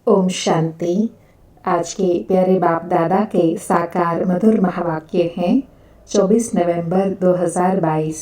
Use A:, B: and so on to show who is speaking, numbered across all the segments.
A: ओम शांति। आज के प्यारे बाप दादा के साकार मधुर महावाक्य हैं 24 नवंबर 2022।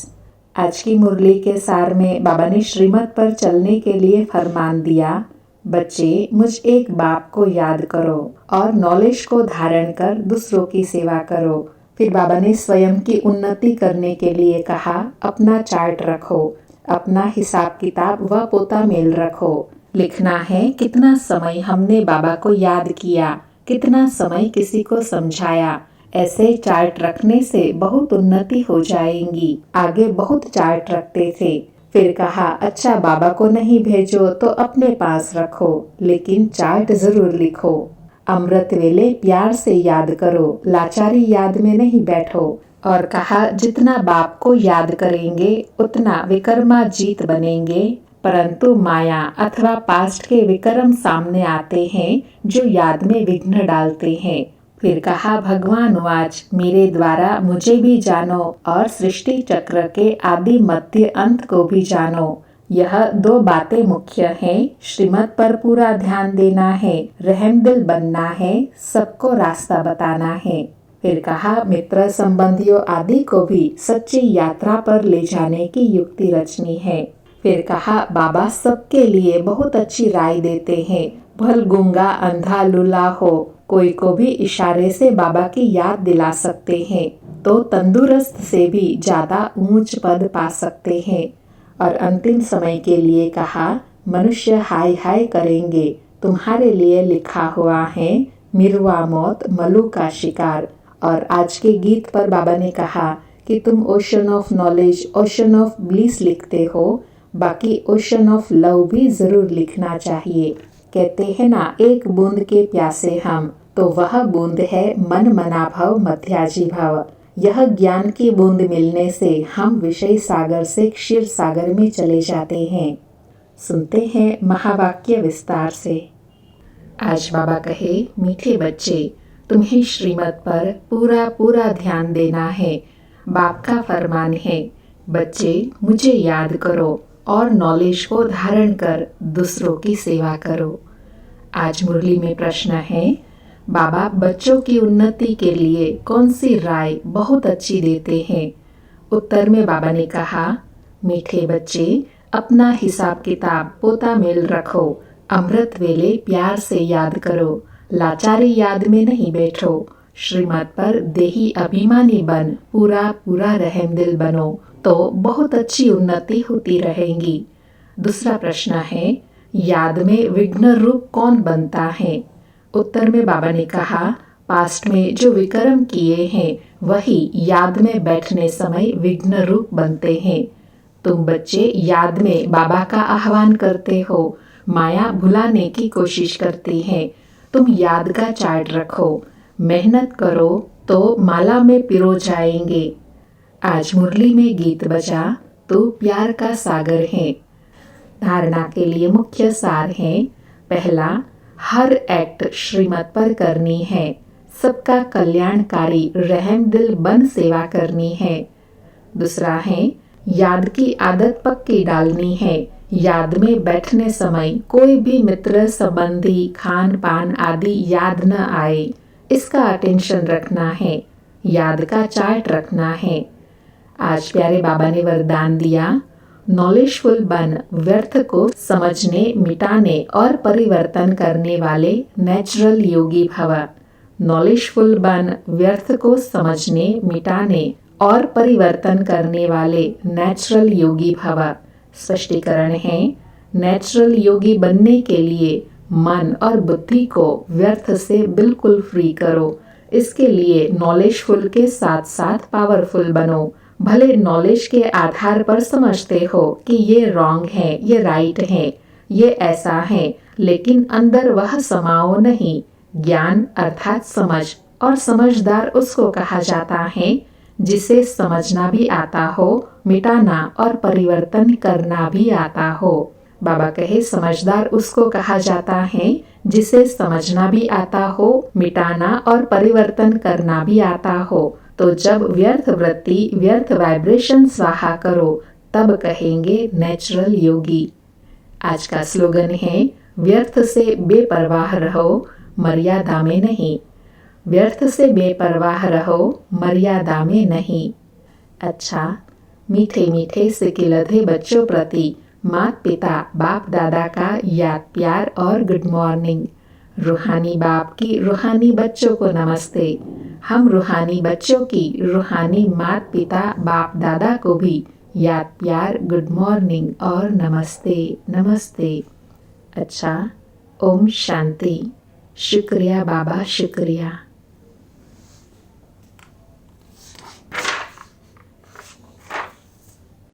A: आज की मुरली के सार में बाबा ने श्रीमत पर चलने के लिए फरमान दिया, बच्चे मुझ एक बाप को याद करो और नॉलेज को धारण कर दूसरों की सेवा करो। फिर बाबा ने स्वयं की उन्नति करने के लिए कहा, अपना चार्ट रखो, अपना हिसाब किताब व पोता मेल रखो। लिखना है कितना समय हमने बाबा को याद किया, कितना समय किसी को समझाया। ऐसे चार्ट रखने से बहुत उन्नति हो जाएगी। आगे बहुत चार्ट रखते थे। फिर कहा, अच्छा बाबा को नहीं भेजो तो अपने पास रखो, लेकिन चार्ट जरूर लिखो। अमृत वेले प्यार से याद करो, लाचारी याद में नहीं बैठो। और कहा, जितना बाप को याद करेंगे उतना विक्रमाजीत बनेंगे। परंतु माया अथवा पास्ट के विक्रम सामने आते हैं जो याद में विघ्न डालते हैं। फिर कहा, भगवान वाच, मेरे द्वारा मुझे भी जानो और सृष्टि चक्र के आदि मध्य अंत को भी जानो। यह दो बातें मुख्य हैं। श्रीमत पर पूरा ध्यान देना है, रहमदिल बनना है, सबको रास्ता बताना है। फिर कहा, मित्र संबंधियों आदि को भी सच्ची यात्रा पर ले जाने की युक्ति रचनी है। फिर कहा, बाबा सबके लिए बहुत अच्छी राय देते हैं। भल गूंगा अंधा लूला हो, कोई को भी इशारे से बाबा की याद दिला सकते हैं तो तंदुरुस्त से भी ज्यादा ऊंच पद पा सकते हैं। और अंतिम समय के लिए कहा, मनुष्य हाय हाय करेंगे, तुम्हारे लिए लिखा हुआ है मिरवा मौत मलू का शिकार। और आज के गीत पर बाबा ने कहा कि तुम ocean of knowledge, ocean of bliss लिखते हो, बाकी ओशन ऑफ लव भी जरूर लिखना चाहिए। कहते हैं ना, एक बूंद के प्यासे हम, तो वह बूंद है मन मना भव मध्याजी भव। यह ज्ञान की बूंद मिलने से हम विषय सागर से क्षीर सागर में चले जाते हैं। सुनते हैं महावाक्य विस्तार से। आज बाबा कहे, मीठे बच्चे, तुम्हें श्रीमत पर पूरा पूरा ध्यान देना है। बाप का फरमान है, बच्चे मुझे याद करो और नॉलेज को धारण कर दूसरों की सेवा करो। आज मुरली में प्रश्न है, बाबा बच्चों की उन्नति के लिए कौन सी राय बहुत अच्छी देते हैं? उत्तर में बाबा ने कहा, मीठे बच्चे, अपना हिसाब किताब पोता मेल रखो, अमृत वेले प्यार से याद करो, लाचारी याद में नहीं बैठो, श्रीमत पर देही अभिमानी बन, पूरा पूरा रहमदिल बनो, तो बहुत अच्छी उन्नति होती रहेगी। दूसरा प्रश्न है, याद में विघ्न रूप कौन बनता है? उत्तर में बाबा ने कहा, पास्ट में जो विक्रम किए हैं वही याद में बैठने समय विघ्न रूप बनते हैं। तुम बच्चे याद में बाबा का आह्वान करते हो, माया भुलाने की कोशिश करती है। तुम याद का चार्ट रखो, मेहनत करो तो माला में पिरो जाएंगे। आज मुरली में गीत बजा, तू प्यार का सागर है। धारणा के लिए मुख्य सार है, पहला, हर एक्ट श्रीमत पर करनी है, सबका कल्याणकारी रहमदिल बन सेवा करनी है। दूसरा है, याद की आदत पक्की डालनी है। याद में बैठने समय कोई भी मित्र संबंधी खान पान आदि याद न आए, इसका अटेंशन रखना है। याद का चार्ट रखना है। आज प्यारे बाबा ने वरदान दिया, नॉलेजफुल बन, व्यर्थ को समझने, मिटाने और परिवर्तन करने वाले नेचुरल योगी भव। नॉलेजफुल बन, व्यर्थ को समझने, मिटाने और परिवर्तन करने वाले नेचुरल योगी भव। स्पष्टीकरण है, नेचुरल योगी बनने के लिए मन और बुद्धि को व्यर्थ से बिल्कुल फ्री करो। इसके लिए नॉलेजफुल के साथ साथ पावरफुल बनो। भले नॉलेज के आधार पर समझते हो कि ये रॉन्ग है, ये राइट है, ये ऐसा है, लेकिन अंदर वह समाओ नहीं। ज्ञान अर्थात समझ, और समझदार उसको कहा जाता है जिसे समझना भी आता हो, मिटाना और परिवर्तन करना भी आता हो। बाबा कहे, समझदार उसको कहा जाता है जिसे समझना भी आता हो, मिटाना और परिवर्तन करना भी आता हो। तो जब व्यर्थ वृत्ति, व्यर्थ वाइब्रेशन स्वाहा करो, तब कहेंगे नेचुरल योगी। आज का स्लोगन है, व्यर्थ से बेपरवाह रहो, मर्यादा में नहीं। व्यर्थ से बेपरवाह रहो, मर्यादा में नहीं। अच्छा, मीठे मीठे सिकिलधे बच्चों प्रति माता पिता बाप दादा का याद प्यार और गुड मॉर्निंग। रूहानी बाप की रूहानी बच्चों को नमस्ते। हम रूहानी बच्चों की रूहानी माता पिता बाप दादा को भी याद प्यार गुड मॉर्निंग और नमस्ते नमस्ते। अच्छा, ओम शांति। शुक्रिया बाबा, शुक्रिया।